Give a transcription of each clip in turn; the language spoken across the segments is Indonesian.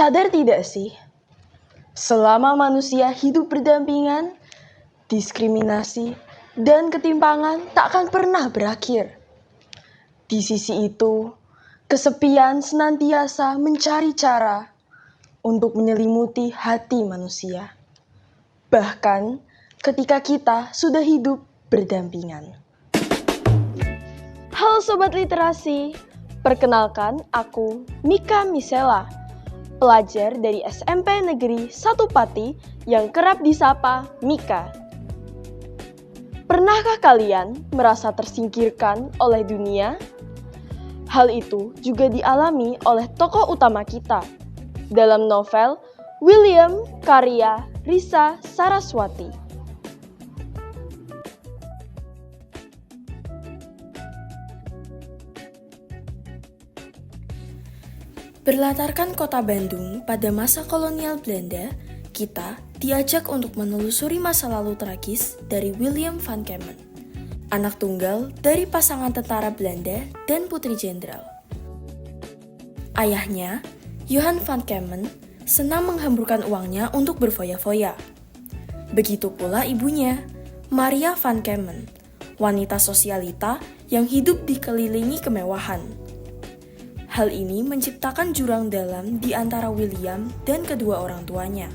Sadar tidak sih, selama manusia hidup berdampingan, diskriminasi dan ketimpangan tak akan pernah berakhir. Di sisi itu, kesepian senantiasa mencari cara untuk menyelimuti hati manusia. Bahkan ketika kita sudah hidup berdampingan. Halo Sobat Literasi, perkenalkan aku Mika Misela, pelajar dari SMP Negeri 1 Pati yang kerap disapa Mika. Pernahkah kalian merasa tersingkirkan oleh dunia? Hal itu juga dialami oleh tokoh utama kita dalam novel William karya Risa Saraswati. Berlatarkan kota Bandung pada masa kolonial Belanda, kita diajak untuk menelusuri masa lalu tragis dari William van Kempen, anak tunggal dari pasangan tentara Belanda dan putri jenderal. Ayahnya, Johan van Kempen, senang menghamburkan uangnya untuk berfoya-foya. Begitu pula ibunya, Maria van Kempen, wanita sosialita yang hidup dikelilingi kemewahan. Hal ini menciptakan jurang dalam di antara William dan kedua orang tuanya.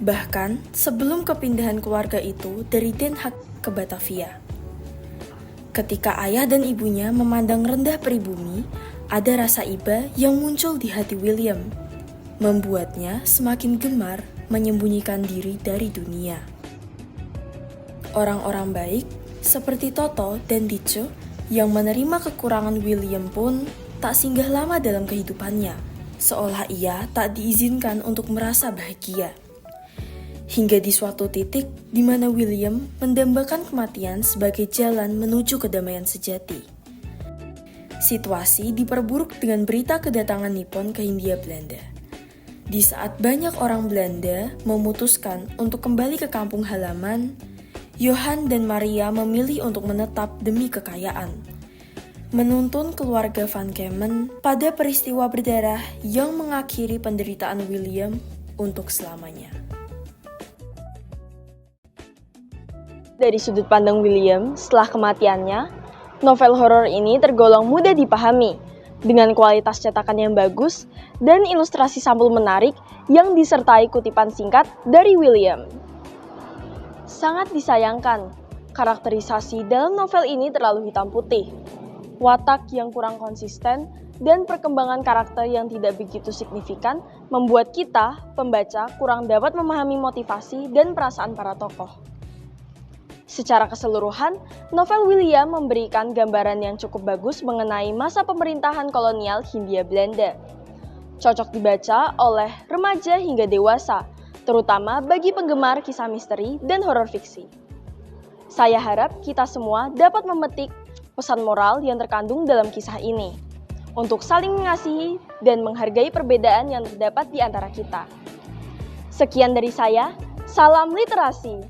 Bahkan sebelum kepindahan keluarga itu dari Den Haag ke Batavia. Ketika ayah dan ibunya memandang rendah pribumi, ada rasa iba yang muncul di hati William, membuatnya semakin gemar menyembunyikan diri dari dunia. Orang-orang baik seperti Toto dan Dico yang menerima kekurangan William pun tak singgah lama dalam kehidupannya, seolah ia tak diizinkan untuk merasa bahagia. Hingga di suatu titik di mana William mendambakan kematian sebagai jalan menuju kedamaian sejati. Situasi diperburuk dengan berita kedatangan Nippon ke Hindia Belanda. Di saat banyak orang Belanda memutuskan untuk kembali ke kampung halaman, Johan dan Maria memilih untuk menetap demi kekayaan. Menuntun keluarga van Kempen pada peristiwa berdarah yang mengakhiri penderitaan William untuk selamanya. Dari sudut pandang William setelah kematiannya, novel horor ini tergolong mudah dipahami dengan kualitas cetakan yang bagus dan ilustrasi sampul menarik yang disertai kutipan singkat dari William. Sangat disayangkan, karakterisasi dalam novel ini terlalu hitam putih. Watak yang kurang konsisten dan perkembangan karakter yang tidak begitu signifikan membuat kita, pembaca, kurang dapat memahami motivasi dan perasaan para tokoh. Secara keseluruhan, novel William memberikan gambaran yang cukup bagus mengenai masa pemerintahan kolonial Hindia Belanda. Cocok dibaca oleh remaja hingga dewasa, terutama bagi penggemar kisah misteri dan horor fiksi. Saya harap kita semua dapat memetik pesan moral yang terkandung dalam kisah ini, untuk saling mengasihi dan menghargai perbedaan yang terdapat di antara kita. Sekian dari saya, salam literasi.